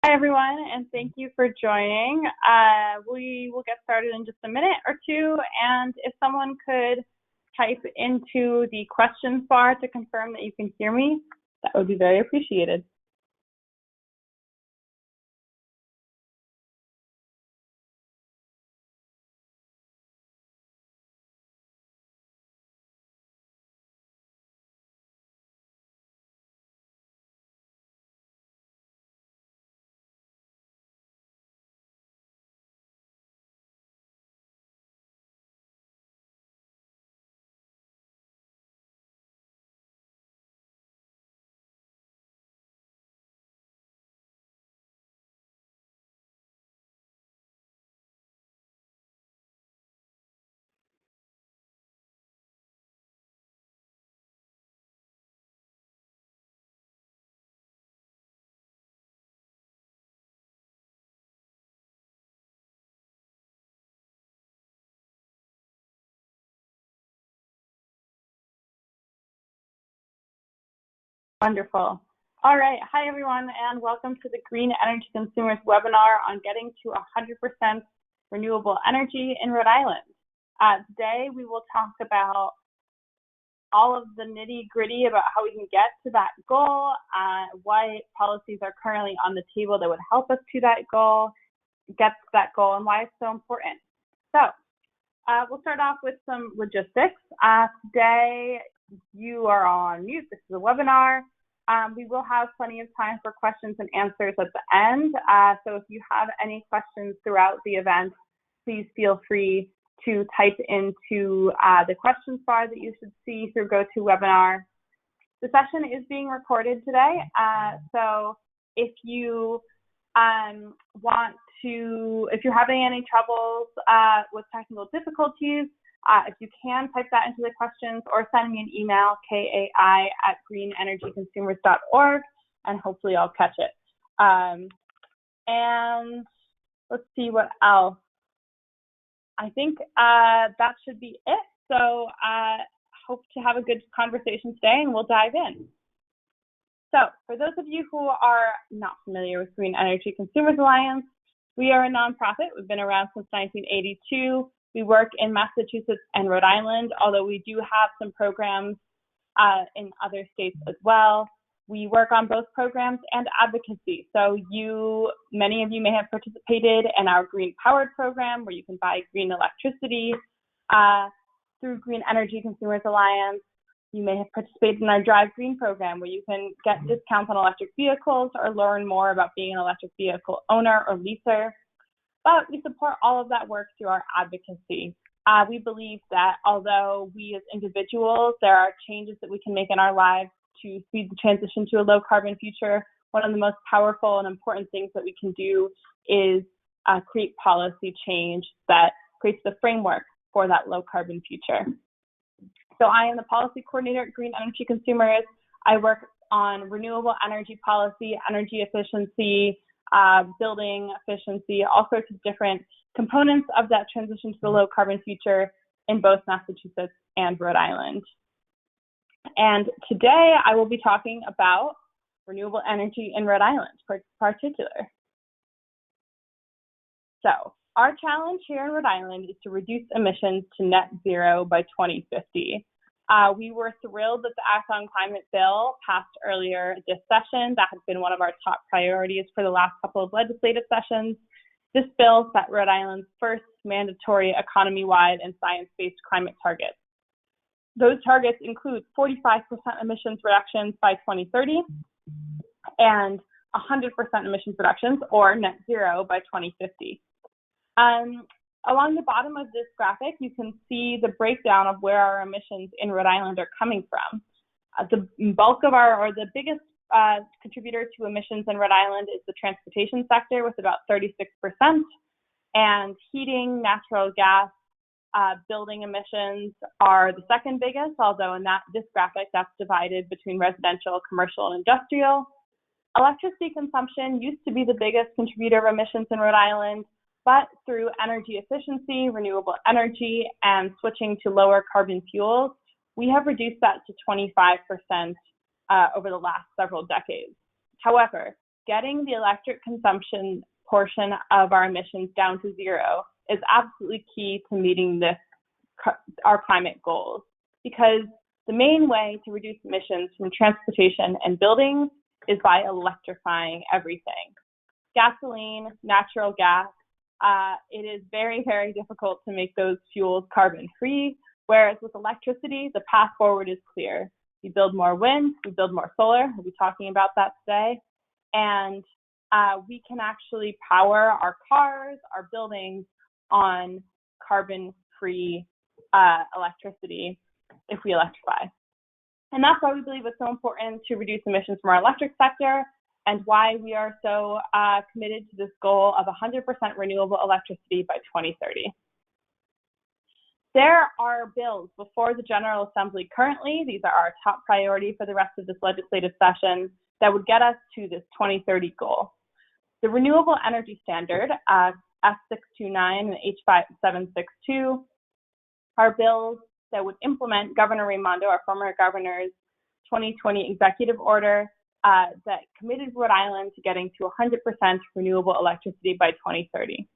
Hi, everyone, and thank you for joining. We will get started in just a minute or two, and if someone could type into the questions bar to confirm that you can hear me, that would be very appreciated. Wonderful. All right. Hi, everyone, and welcome to the Green Energy Consumers webinar on getting to 100% renewable energy in Rhode Island. Today, we will talk about all of the nitty-gritty about how we can get to that goal, what policies are currently on the table that would help us to that goal, get to that goal, and why it's so important. So we'll start off with some logistics. Today, you are on mute. This is a webinar. We will have plenty of time for questions and answers at the end. So if you have any questions throughout the event, please feel free to type into the questions bar that you should see through GoToWebinar. The session is being recorded today. So if you if you're having any troubles with technical difficulties, if you can type that into the questions or send me an email, kai@greenenergyconsumers.org, and hopefully I'll catch it. And let's see what else. I think that should be it. So hope to have a good conversation today, and we'll dive in. So for those of you who are not familiar with Green Energy Consumers Alliance, we are a nonprofit. We've been around since 1982. We work in Massachusetts and Rhode Island, although we do have some programs in other states as well. We work on both programs and advocacy. So many of you may have participated in our Green Powered program, where you can buy green electricity through Green Energy Consumers Alliance. You may have participated in our Drive Green program, where you can get discounts on electric vehicles or learn more about being an electric vehicle owner or leaser. But we support all of that work through our advocacy. We believe that although we as individuals, there are changes that we can make in our lives to speed the transition to a low carbon future, one of the most powerful and important things that we can do is create policy change that creates the framework for that low carbon future. So I am the policy coordinator at Green Energy Consumers. I work on renewable energy policy, energy efficiency, building efficiency, all sorts of different components of that transition to the low carbon future in both Massachusetts and Rhode Island. And today I will be talking about renewable energy in Rhode Island in particular. So our challenge here in Rhode Island is to reduce emissions to net zero by 2050. We were thrilled that the Axon climate bill passed earlier this session. That has been one of our top priorities for the last couple of legislative sessions. This bill set Rhode Island's first mandatory economy-wide and science-based climate targets. Those targets include 45% emissions reductions by 2030 and 100% emissions reductions, or net zero, by 2050. Along the bottom of this graphic, you can see the breakdown of where our emissions in Rhode Island are coming from. The bulk of the biggest contributor to emissions in Rhode Island is the transportation sector, with about 36%, and heating, natural gas, building emissions are the second biggest, although in this graphic, that's divided between residential, commercial, and industrial. Electricity consumption used to be the biggest contributor of emissions in Rhode Island, but through energy efficiency, renewable energy, and switching to lower carbon fuels, we have reduced that to 25% over the last several decades. However, getting the electric consumption portion of our emissions down to zero is absolutely key to meeting our climate goals, because the main way to reduce emissions from transportation and buildings is by electrifying everything. Gasoline, natural gas, it is very, very difficult to make those fuels carbon-free, whereas with electricity, the path forward is clear. We build more wind, we build more solar, we'll be talking about that today, and we can actually power our cars, our buildings on carbon-free electricity if we electrify. And that's why we believe it's so important to reduce emissions from our electric sector, and why we are so committed to this goal of 100% renewable electricity by 2030. There are bills before the General Assembly currently, these are our top priority for the rest of this legislative session, that would get us to this 2030 goal. The Renewable Energy Standard, S629 and H5762, are bills that would implement Governor Raimondo, our former governor's 2020 executive order that committed Rhode Island to getting to 100% renewable electricity by 2030.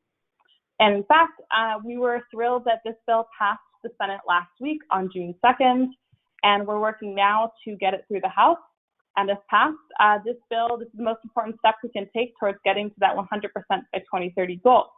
And in fact, we were thrilled that this bill passed the Senate last week on June 2nd, and we're working now to get it through the House. And if passed, this bill, this is the most important step we can take towards getting to that 100% by 2030 goal.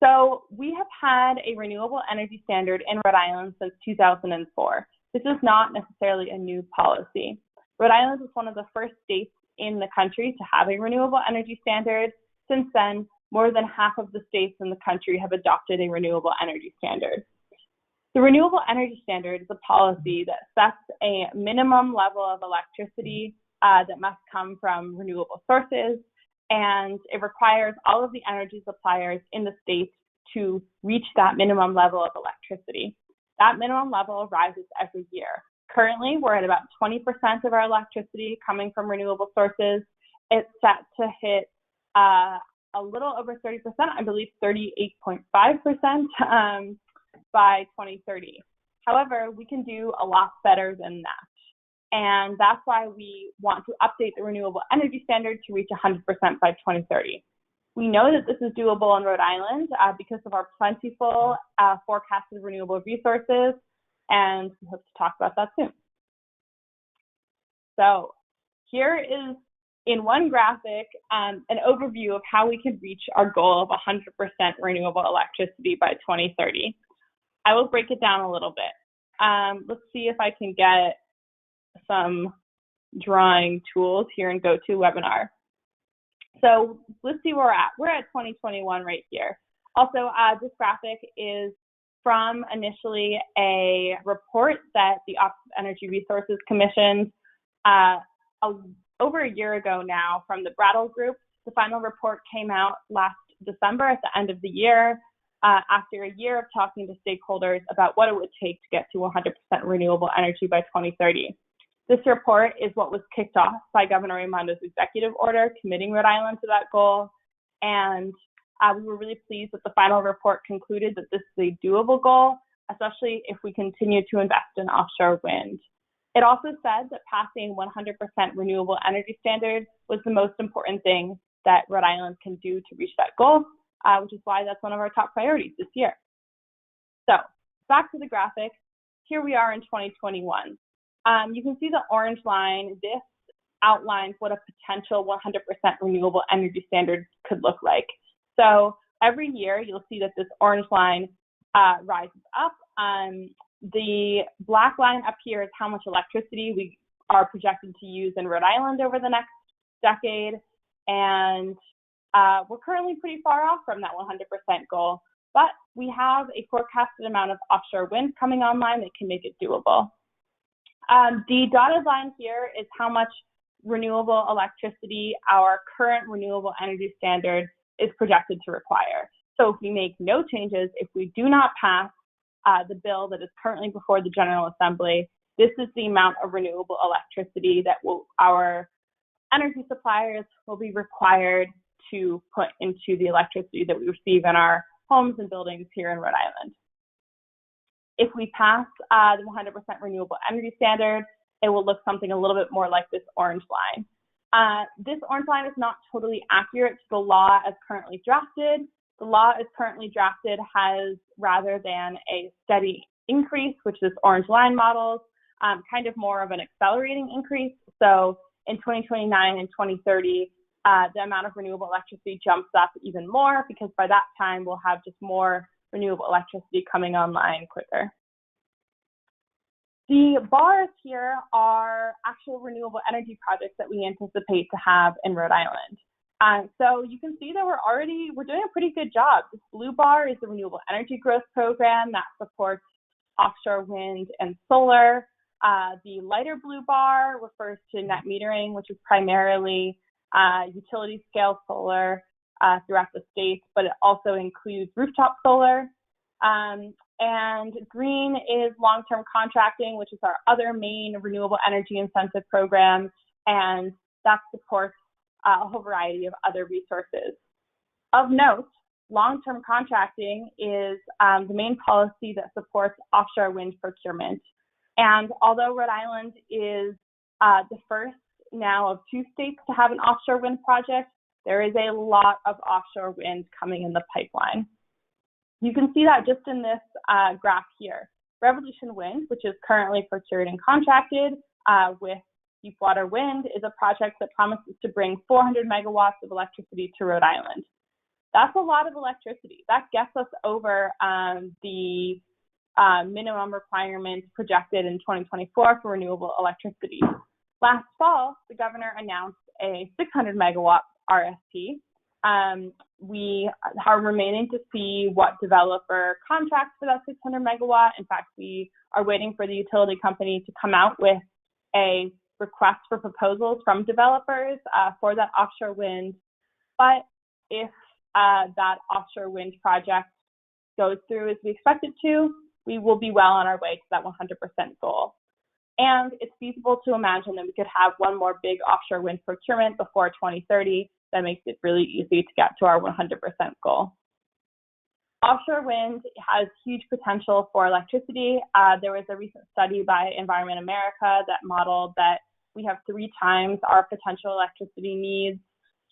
So we have had a renewable energy standard in Rhode Island since 2004. This is not necessarily a new policy. Rhode Island was one of the first states in the country to have a renewable energy standard. Since then, more than half of the states in the country have adopted a renewable energy standard. The Renewable Energy Standard is a policy that sets a minimum level of electricity that must come from renewable sources, and it requires all of the energy suppliers in the state to reach that minimum level of electricity. That minimum level rises every year. Currently, we're at about 20% of our electricity coming from renewable sources. It's set to hit a little over 30%, I believe 38.5% by 2030. However, we can do a lot better than that. And that's why we want to update the Renewable Energy Standard to reach 100% by 2030. We know that this is doable in Rhode Island because of our plentiful forecasted renewable resources, and we hope to talk about that soon. So here is, in one graphic, an overview of how we can reach our goal of 100% renewable electricity by 2030. I will break it down a little bit. Let's see if I can get some drawing tools here in GoToWebinar. So let's see where we're at. We're at 2021 right here. Also, this graphic is from initially a report that the Office of Energy Resources commissioned over a year ago now from the Brattle Group. The final report came out last December at the end of the year after a year of talking to stakeholders about what it would take to get to 100% renewable energy by 2030. This report is what was kicked off by Governor Raimondo's executive order committing Rhode Island to that goal, and we were really pleased that the final report concluded that this is a doable goal, especially if we continue to invest in offshore wind. It also said that passing 100% renewable energy standard was the most important thing that Rhode Island can do to reach that goal, which is why that's one of our top priorities this year. So back to the graphic. Here we are in 2021. You can see the orange line. This outlines what a potential 100% renewable energy standard could look like. So every year you'll see that this orange line rises up. The black line up here is how much electricity we are projected to use in Rhode Island over the next decade. And we're currently pretty far off from that 100% goal, but we have a forecasted amount of offshore wind coming online that can make it doable. The dotted line here is how much renewable electricity our current renewable energy standard is projected to require. So if we make no changes, if we do not pass the bill that is currently before the General Assembly, this is the amount of renewable electricity that our energy suppliers will be required to put into the electricity that we receive in our homes and buildings here in Rhode Island. If we pass the 100% renewable energy standard, it will look something a little bit more like this orange line. This orange line is not totally accurate to the law as currently drafted. The law as currently drafted has, rather than a steady increase, which this orange line models, kind of more of an accelerating increase. So in 2029 and 2030, the amount of renewable electricity jumps up even more, because by that time we'll have just more renewable electricity coming online quicker. The bars here are actual renewable energy projects that we anticipate to have in Rhode Island. So you can see that we're doing a pretty good job. This blue bar is the Renewable Energy Growth Program that supports offshore wind and solar. The lighter blue bar refers to net metering, which is primarily utility scale solar throughout the state, but it also includes rooftop solar. And green is long-term contracting, which is our other main renewable energy incentive program, and that supports a whole variety of other resources. Of note, long-term contracting is the main policy that supports offshore wind procurement. And although Rhode Island is the first now of 2 states to have an offshore wind project, there is a lot of offshore wind coming in the pipeline. You can see that just in this graph here. Revolution Wind, which is currently procured and contracted with Deepwater Wind, is a project that promises to bring 400 megawatts of electricity to Rhode Island. That's a lot of electricity. That gets us over the minimum requirements projected in 2024 for renewable electricity. Last fall, the governor announced a 600 megawatt RFP. We are remaining to see what developer contracts for that 600 megawatt. In fact, we are waiting for the utility company to come out with a request for proposals from developers for that offshore wind. But if that offshore wind project goes through as we expect it to, we will be well on our way to that 100% goal. And it's feasible to imagine that we could have one more big offshore wind procurement before 2030 that makes it really easy to get to our 100% goal. Offshore wind has huge potential for electricity. There was a recent study by Environment America that modeled that we have 3 times our potential electricity needs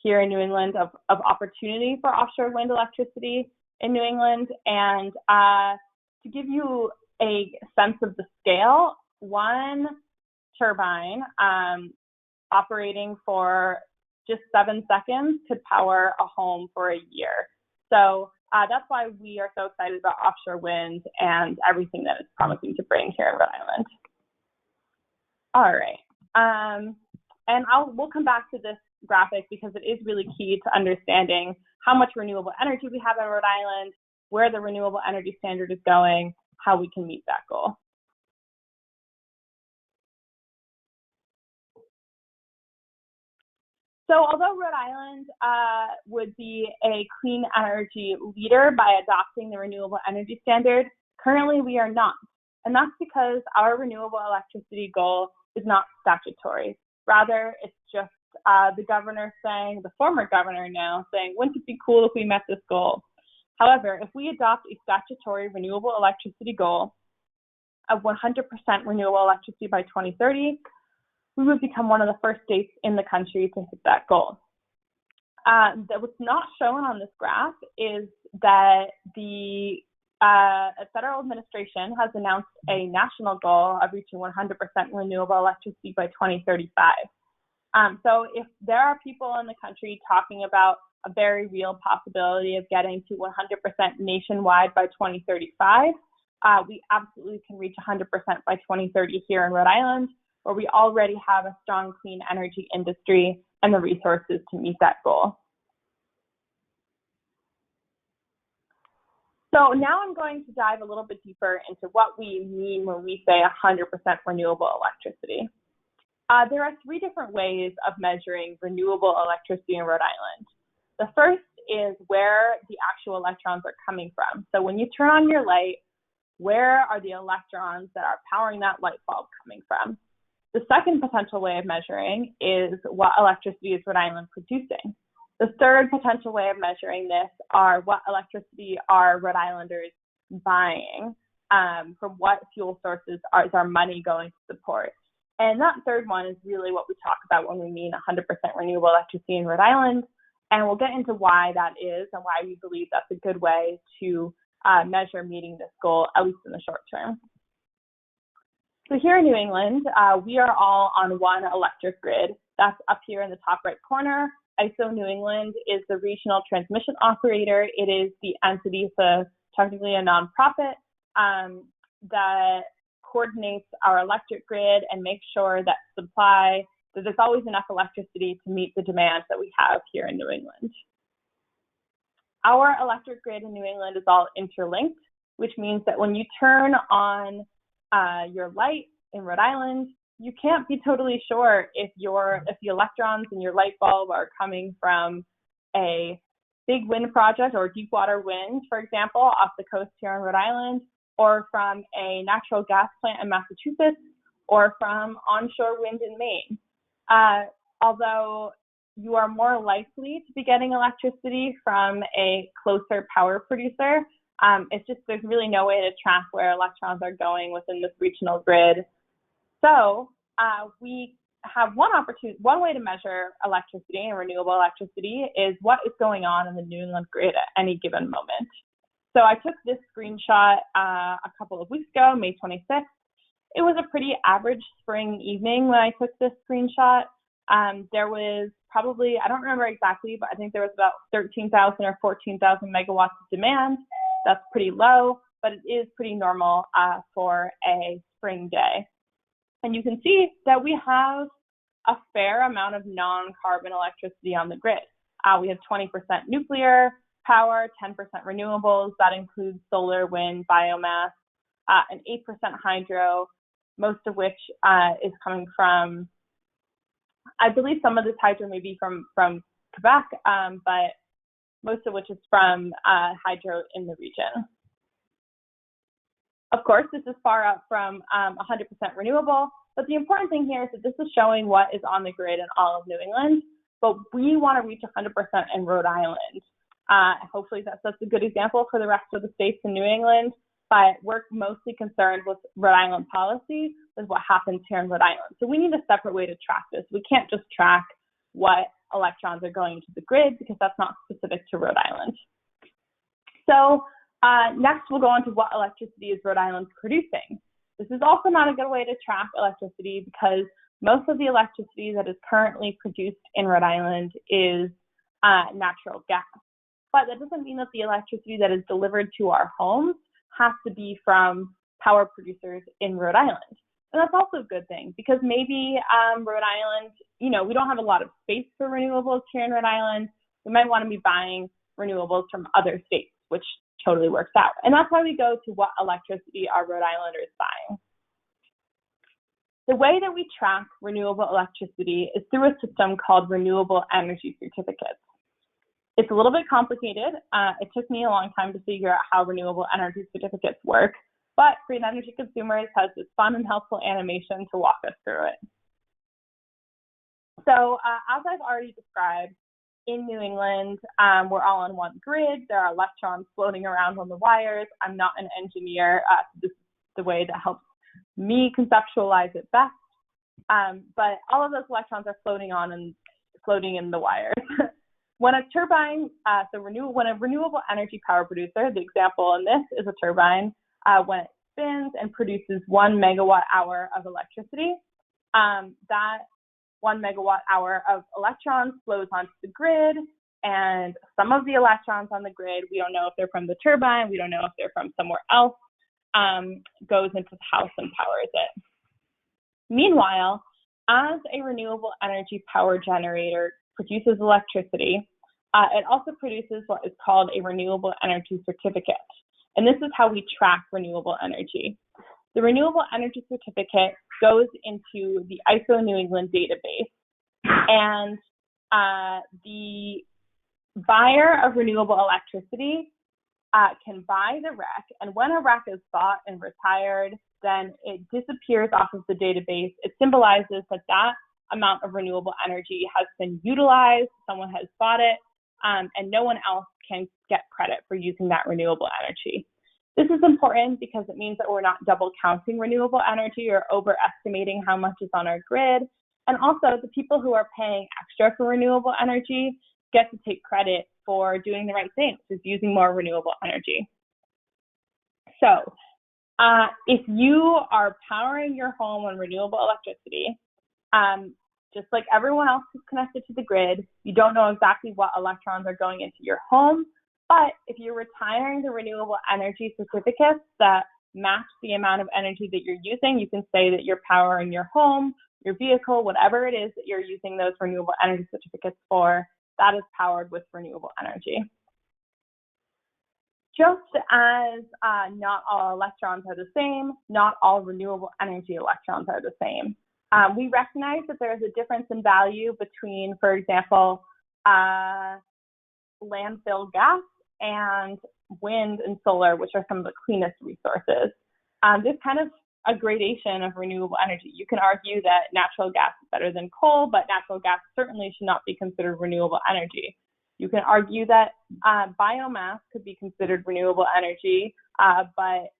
here in New England of opportunity for offshore wind electricity in New England. And to give you a sense of the scale, 1 turbine operating for just 7 seconds could power a home for a year. So that's why we are so excited about offshore wind and everything that it's promising to bring here in Rhode Island. All right. And we'll come back to this graphic because it is really key to understanding how much renewable energy we have in Rhode Island, where the renewable energy standard is going, how we can meet that goal. So although Rhode Island would be a clean energy leader by adopting the renewable energy standard, currently we are not. And that's because our renewable electricity goal is not statutory. Rather, it's just the governor saying, the former governor now saying, wouldn't it be cool if we met this goal? However, if we adopt a statutory renewable electricity goal of 100% renewable electricity by 2030, we would become one of the first states in the country to hit that goal. What's not shown on this graph is that the federal administration has announced a national goal of reaching 100% renewable electricity by 2035. So if there are people in the country talking about a very real possibility of getting to 100% nationwide by 2035, we absolutely can reach 100% by 2030 here in Rhode Island, where we already have a strong clean energy industry and the resources to meet that goal. So now I'm going to dive a little bit deeper into what we mean when we say 100% renewable electricity. There are 3 different ways of measuring renewable electricity in Rhode Island. The first is where the actual electrons are coming from. So when you turn on your light, where are the electrons that are powering that light bulb coming from? The second potential way of measuring is what electricity is Rhode Island producing. The third potential way of measuring this are what electricity are Rhode Islanders buying, from what fuel sources is our money going to support. And that third one is really what we talk about when we mean 100% renewable electricity in Rhode Island. And we'll get into why that is and why we believe that's a good way to measure meeting this goal, at least in the short term. So here in New England, we are all on one electric grid. That's up here in the top right corner. ISO New England is the regional transmission operator. It is the entity, so technically a nonprofit, that coordinates our electric grid and makes sure that there's always enough electricity to meet the demands that we have here in New England. Our electric grid in New England is all interlinked, which means that when you turn on your light in Rhode Island, you can't be totally sure if the electrons in your light bulb are coming from a big wind project or deep water wind, for example, off the coast here in Rhode Island, or from a natural gas plant in Massachusetts, or from onshore wind in Maine. Although you are more likely to be getting electricity from a closer power producer, it's just there's really no way to track where electrons are going within this regional grid. So we have one way to measure electricity and renewable electricity is what is going on in the New England grid at any given moment. So I took this screenshot a couple of weeks ago, May 26th. It was a pretty average spring evening when I took this screenshot. There was probably, I don't remember exactly, but I think there was about 13,000 or 14,000 megawatts of demand. That's pretty low, but it is pretty normal for a spring day. And you can see that we have a fair amount of non-carbon electricity on the grid. We have 20% nuclear power, 10% renewables. That includes solar, wind, biomass, and 8% hydro, most of which is coming from, I believe some of this hydro may be from Quebec, but most of which is from hydro in the region. Of course, this is far out from 100% renewable, but the important thing here is that this is showing what is on the grid in all of New England, but we want to reach 100% in Rhode Island. Hopefully that's a good example for the rest of the states in New England, but we're mostly concerned with Rhode Island policy, with what happens here in Rhode Island. So we need a separate way to track this. We can't just track what electrons are going into the grid because that's not specific to Rhode Island. So next we'll go on to what electricity is Rhode Island producing. This is also not a good way to track electricity because most of the electricity that is currently produced in Rhode Island is natural gas. But that doesn't mean that the electricity that is delivered to our homes has to be from power producers in Rhode Island. And that's also a good thing because maybe Rhode Island, we don't have a lot of space for renewables here in Rhode Island. We might want to be buying renewables from other states, which totally works out. And that's why we go to what electricity are Rhode Islanders buying. The way that we track renewable electricity is through a system called Renewable Energy Certificates. It's a little bit complicated. It took me a long time to figure out how renewable energy certificates work, but Green Energy Consumers has this fun and helpful animation to walk us through it. So as I've already described, in New England, we're all on one grid. There are electrons floating around on the wires. I'm not an engineer. This is the way that helps me conceptualize it best. But all of those electrons are floating in the wires. When a turbine, when a renewable energy power producer, the example in this is a turbine, when it spins and produces 1 megawatt hour of electricity, that 1 megawatt hour of electrons flows onto the grid, and some of the electrons on the grid, we don't know if they're from the turbine, we don't know if they're from somewhere else, goes into the house and powers it. Meanwhile, as a renewable energy power generator produces electricity, it also produces what is called a renewable energy certificate. And this is how we track renewable energy. The renewable energy certificate goes into the ISO New England database, and the buyer of renewable electricity can buy the REC, and when a REC is bought and retired, then it disappears off of the database. It symbolizes that that amount of renewable energy has been utilized, someone has bought it, and no one else can get credit for using that renewable energy. This is important because it means that we're not double counting renewable energy or overestimating how much is on our grid. And also, the people who are paying extra for renewable energy get to take credit for doing the right thing, which is using more renewable energy. So, if you are powering your home on renewable electricity, just like everyone else who's connected to the grid, you don't know exactly what electrons are going into your home. But if you're retiring the renewable energy certificates that match the amount of energy that you're using, you can say that you're powering your home, your vehicle, whatever it is that you're using those renewable energy certificates for, that is powered with renewable energy. Just as not all electrons are the same, not all renewable energy electrons are the same. We recognize that there is a difference in value between, for example, landfill gas and wind and solar, which are some of the cleanest resources. There's kind of a gradation of renewable energy. You can argue that natural gas is better than coal, but natural gas certainly should not be considered renewable energy. You can argue that biomass could be considered renewable energy, but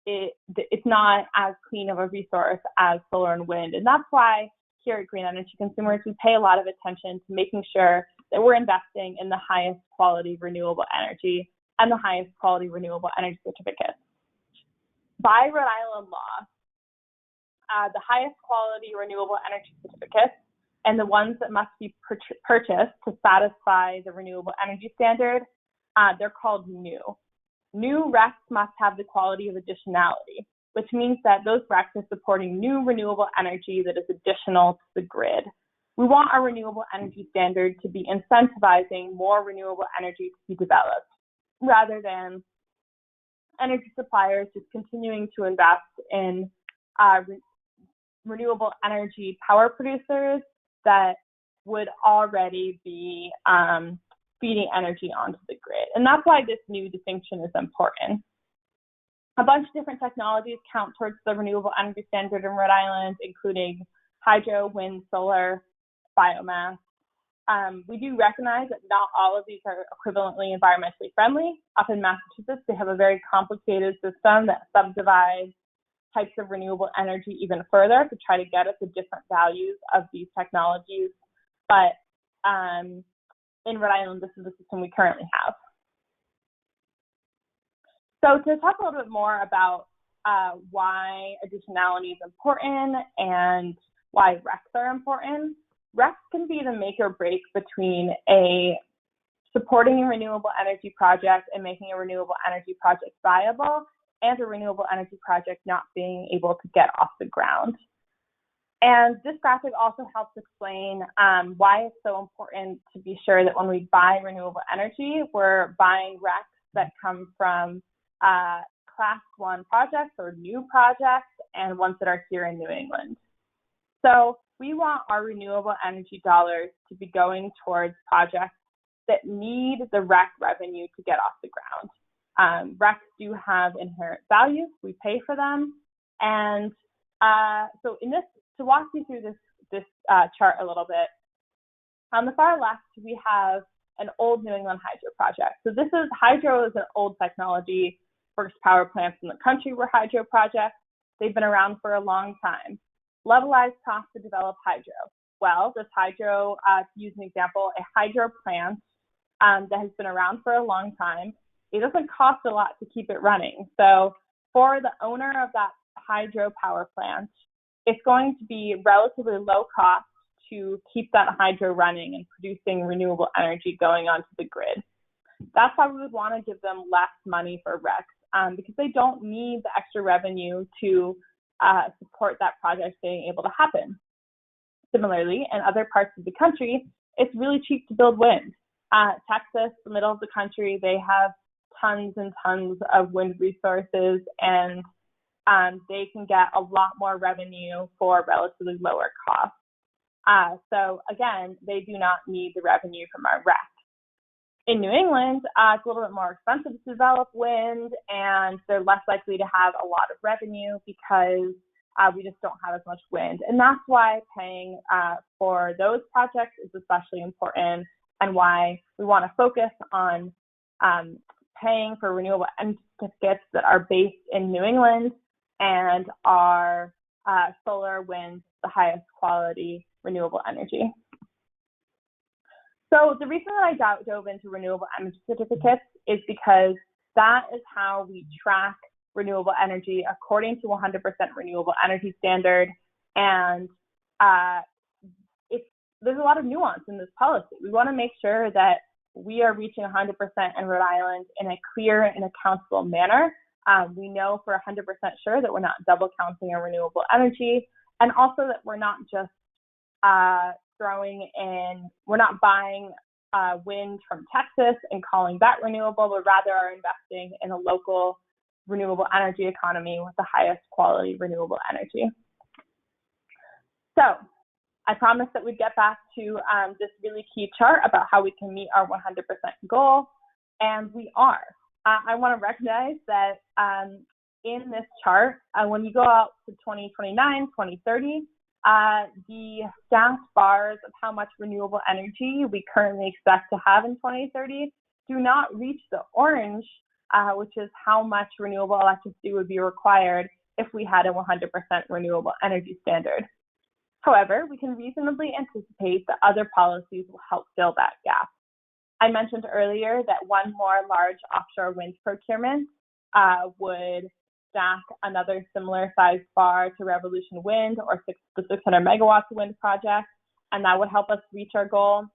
it's not as clean of a resource as solar and wind. And that's why here at Green Energy Consumers, we pay a lot of attention to making sure that we're investing in the highest quality renewable energy and the highest quality renewable energy certificates. By Rhode Island law, the highest quality renewable energy certificates and the ones that must be purchased to satisfy the renewable energy standard, they're called new. New RECs must have the quality of additionality, which means that those RECs are supporting new renewable energy that is additional to the grid. We want our renewable energy standard to be incentivizing more renewable energy to be developed, rather than energy suppliers just continuing to invest in renewable energy power producers that would already be feeding energy onto the grid. And that's why this new distinction is important. A bunch of different technologies count towards the renewable energy standard in Rhode Island, including hydro, wind, solar, biomass. We do recognize that not all of these are equivalently environmentally friendly. Up in Massachusetts, they have a very complicated system that subdivides types of renewable energy even further to try to get at the different values of these technologies. But in Rhode Island, this is the system we currently have. So to talk a little bit more about why additionality is important and why RECs are important, RECs can be the make or break between supporting a renewable energy project and making a renewable energy project viable and a renewable energy project not being able to get off the ground. And this graphic also helps explain why it's so important to be sure that when we buy renewable energy, we're buying RECs that come from Class 1 projects or new projects and ones that are here in New England. So we want our renewable energy dollars to be going towards projects that need the REC revenue to get off the ground. RECs do have inherent value. We pay for them. And so to walk you through this chart a little bit, on the far left, we have an old New England hydro project. So hydro is an old technology. First power plants in the country were hydro projects. They've been around for a long time. Levelized cost to develop hydro. Well, this hydro, to use an example, a hydro plant that has been around for a long time, it doesn't cost a lot to keep it running. So for the owner of that hydro power plant, it's going to be relatively low cost to keep that hydro running and producing renewable energy going onto the grid. That's why we would want to give them less money for RECs because they don't need the extra revenue to support that project being able to happen. Similarly, in other parts of the country, it's really cheap to build wind. Texas, the middle of the country, they have tons and tons of wind resources, and they can get a lot more revenue for relatively lower costs. So again, they do not need the revenue from our REC. In New England, it's a little bit more expensive to develop wind, and they're less likely to have a lot of revenue because we just don't have as much wind. And that's why paying for those projects is especially important, and why we want to focus on paying for renewable certificates that are based in New England and are solar, wind, the highest quality renewable energy. So the reason that I dove into renewable energy certificates is because that is how we track renewable energy according to 100% renewable energy standard. And there's a lot of nuance in this policy. We want to make sure that we are reaching 100% in Rhode Island in a clear and accountable manner. We know for 100% sure that we're not double counting our renewable energy, and also that we're not just we're not buying wind from Texas and calling that renewable, but rather are investing in a local renewable energy economy with the highest quality renewable energy. So I promised that we'd get back to this really key chart about how we can meet our 100% goal, and we are. I want to recognize that in this chart, when you go out to 2029, 2030, the stacked bars of how much renewable energy we currently expect to have in 2030 do not reach the orange, which is how much renewable electricity would be required if we had a 100% renewable energy standard. However, we can reasonably anticipate that other policies will help fill that gap. I mentioned earlier that one more large offshore wind procurement would stack another similar sized bar to Revolution Wind or the 600 megawatts wind project, and that would help us reach our goal.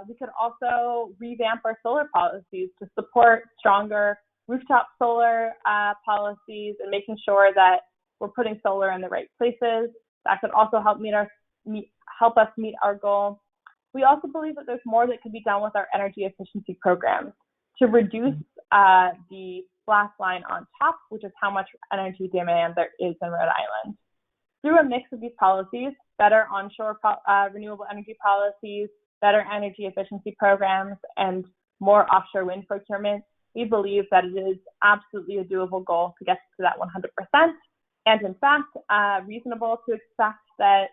We could also revamp our solar policies to support stronger rooftop solar policies and making sure that we're putting solar in the right places. That could also help help us meet our goal. We also believe that there's more that could be done with our energy efficiency programs to reduce the last line on top, which is how much energy demand there is in Rhode Island. Through a mix of these policies, better onshore renewable energy policies, better energy efficiency programs, and more offshore wind procurement, we believe that it is absolutely a doable goal to get to that 100%. And in fact, reasonable to expect that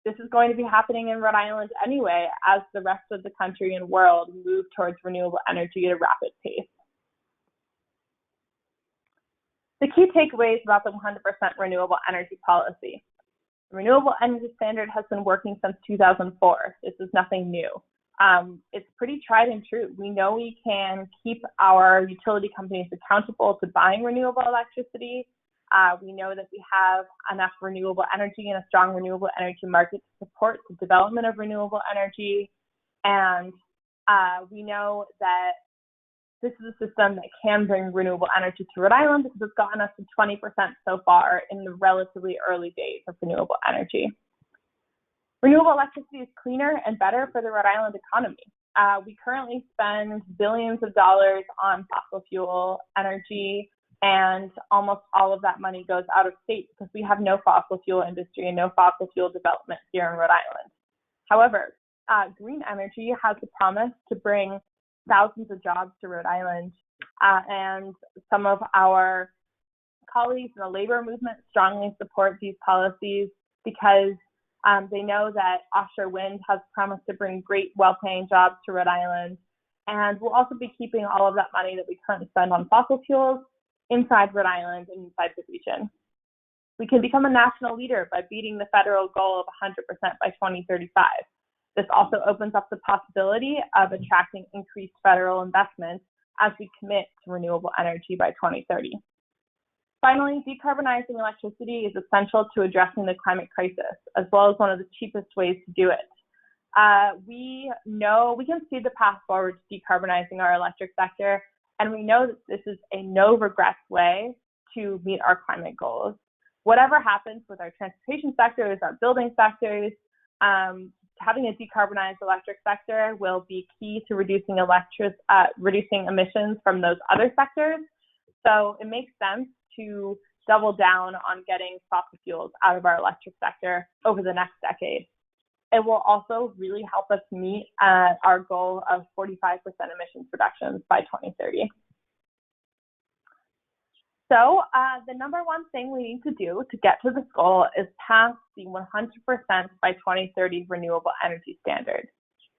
this is going to be happening in Rhode Island anyway, as the rest of the country and world move towards renewable energy at a rapid pace. The key takeaways about the 100% renewable energy policy. The Renewable Energy Standard has been working since 2004. This is nothing new. It's pretty tried and true. We know we can keep our utility companies accountable to buying renewable electricity. We know that we have enough renewable energy and a strong renewable energy market to support the development of renewable energy. And we know that this is a system that can bring renewable energy to Rhode Island because it's gotten us to 20% so far in the relatively early days of renewable energy. Renewable electricity is cleaner and better for the Rhode Island economy. We currently spend billions of dollars on fossil fuel energy, and almost all of that money goes out of state because we have no fossil fuel industry and no fossil fuel development here in Rhode Island. However, green energy has the promise to bring thousands of jobs to Rhode Island, and some of our colleagues in the labor movement strongly support these policies because they know that offshore wind has promised to bring great, well-paying jobs to Rhode Island, and we'll also be keeping all of that money that we currently spend on fossil fuels inside Rhode Island and inside the region. We can become a national leader by beating the federal goal of 100% by 2035. This also opens up the possibility of attracting increased federal investments as we commit to renewable energy by 2030. Finally, decarbonizing electricity is essential to addressing the climate crisis, as well as one of the cheapest ways to do it. We can see the path forward to decarbonizing our electric sector, and we know that this is a no-regrets way to meet our climate goals. Whatever happens with our transportation sectors, our building sectors, having a decarbonized electric sector will be key to reducing emissions from those other sectors. So it makes sense to double down on getting fossil fuels out of our electric sector over the next decade. It will also really help us meet our goal of 45% emissions reductions by 2030. So the number one thing we need to do to get to this goal is pass the 100% by 2030 renewable energy standard.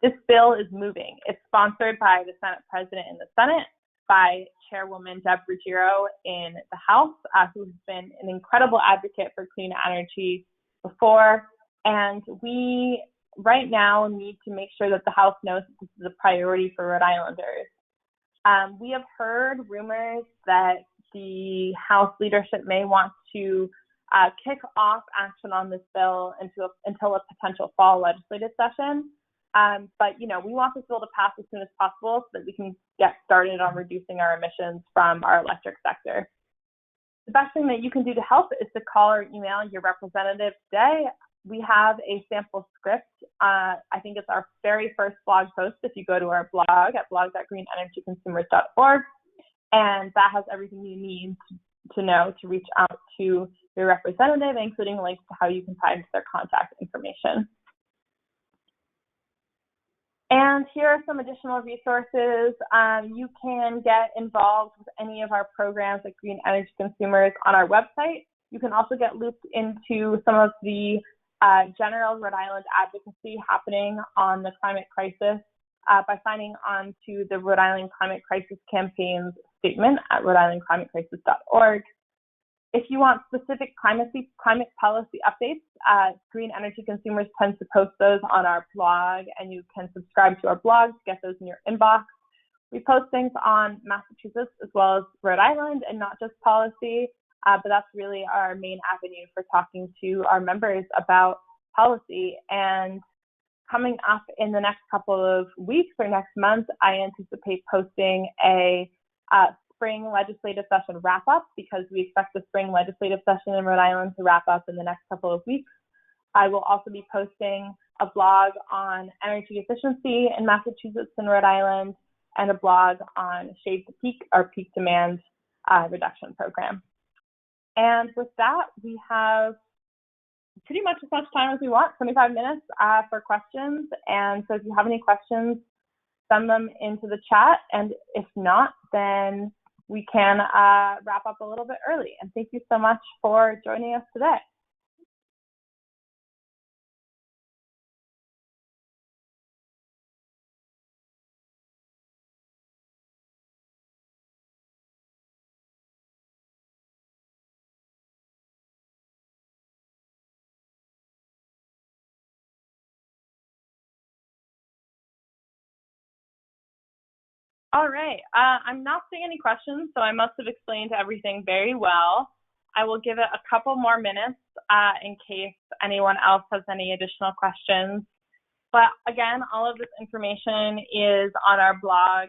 This bill is moving. It's sponsored by the Senate President in the Senate, by Chairwoman Deb Ruggiero in the House, who has been an incredible advocate for clean energy before. And we right now need to make sure that the House knows that this is a priority for Rhode Islanders. We have heard rumors that the House leadership may want to kick off action on this bill until a potential fall legislative session. But, we want this bill to pass as soon as possible so that we can get started on reducing our emissions from our electric sector. The best thing that you can do to help is to call or email your representative today. We have a sample script. I think it's our very first blog post if you go to our blog at blog.greenenergyconsumers.org. And that has everything you need to know to reach out to your representative, including links to how you can find their contact information. And here are some additional resources. You can get involved with any of our programs at Green Energy Consumers on our website. You can also get looped into some of the general Rhode Island advocacy happening on the climate crisis by signing on to the Rhode Island Climate Crisis Campaign's statement at rhodeislandclimatecrisis.org. If you want specific climate policy updates, Green Energy Consumers tends to post those on our blog, and you can subscribe to our blog to get those in your inbox. We post things on Massachusetts as well as Rhode Island, and not just policy, but that's really our main avenue for talking to our members about policy. And coming up in the next couple of weeks or next month, I anticipate posting a spring legislative session wrap-up, because we expect the spring legislative session in Rhode Island to wrap up in the next couple of weeks. I will also be posting a blog on energy efficiency in Massachusetts and Rhode Island, and a blog on Shade to Peak, our peak demand reduction program. And with that, we have pretty much as much time as we want, 25 minutes for questions. And so if you have any questions, send them into the chat. And if not, then we can wrap up a little bit early. And thank you so much for joining us today. All right, I'm not seeing any questions, so I must have explained everything very well. I will give it a couple more minutes in case anyone else has any additional questions. But again, all of this information is on our blog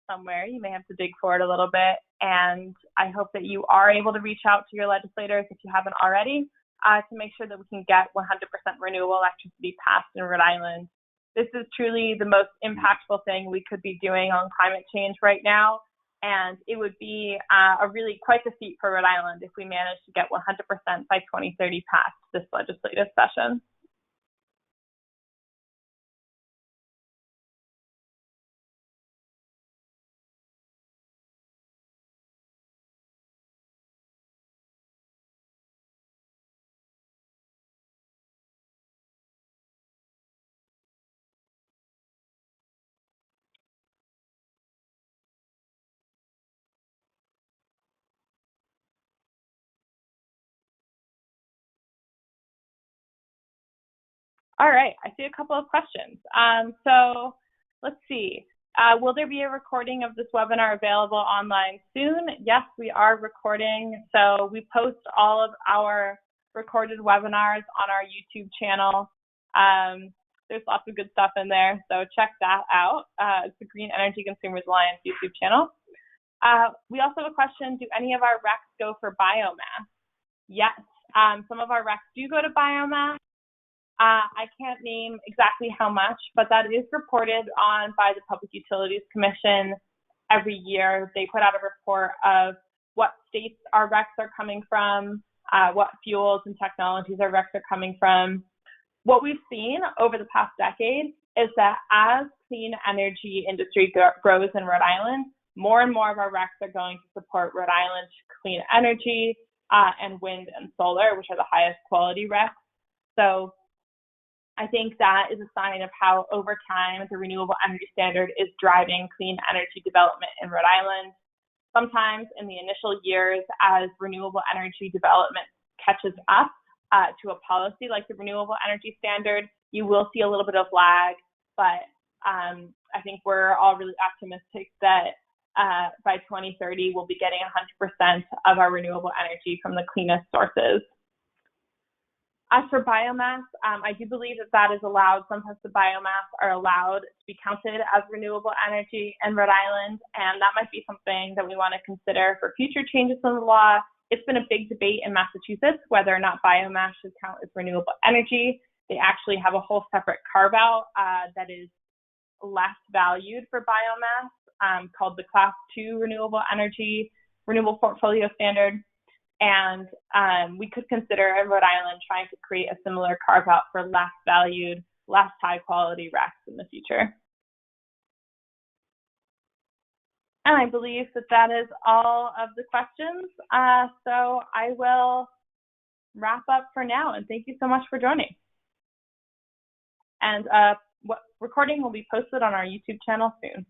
somewhere. You may have to dig for it a little bit. And I hope that you are able to reach out to your legislators if you haven't already to make sure that we can get 100% renewable electricity passed in Rhode Island. This is truly the most impactful thing we could be doing on climate change right now. And it would be a really quite the feat for Rhode Island if we managed to get 100% by 2030 past this legislative session. All right, I see a couple of questions. So let's see. Will there be a recording of this webinar available online soon? Yes, we are recording. So we post all of our recorded webinars on our YouTube channel. There's lots of good stuff in there, so check that out. It's the Green Energy Consumers Alliance YouTube channel. We also have a question, do any of our RECs go for biomass? Yes, some of our RECs do go to biomass. I can't name exactly how much, but that is reported on by the Public Utilities Commission every year. They put out a report of what states our RECs are coming from, what fuels and technologies our RECs are coming from. What we've seen over the past decade is that as clean energy industry grows in Rhode Island, more and more of our RECs are going to support Rhode Island's clean energy and wind and solar, which are the highest quality RECs. So I think that is a sign of how over time the renewable energy standard is driving clean energy development in Rhode Island. Sometimes in the initial years, as renewable energy development catches up to a policy like the renewable energy standard, you will see a little bit of lag, but I think we're all really optimistic that by 2030, we'll be getting 100% of our renewable energy from the cleanest sources. As for biomass, I do believe that that is allowed. Some types of biomass are allowed to be counted as renewable energy in Rhode Island, and that might be something that we want to consider for future changes in the law. It's been a big debate in Massachusetts whether or not biomass should count as renewable energy. They actually have a whole separate carve-out that is less valued for biomass called the Class 2 Renewable Portfolio Standard. And we could consider in Rhode Island trying to create a similar carve-out for less valued, less high-quality RECs in the future. And I believe that that is all of the questions. So I will wrap up for now, and thank you so much for joining. And recording will be posted on our YouTube channel soon.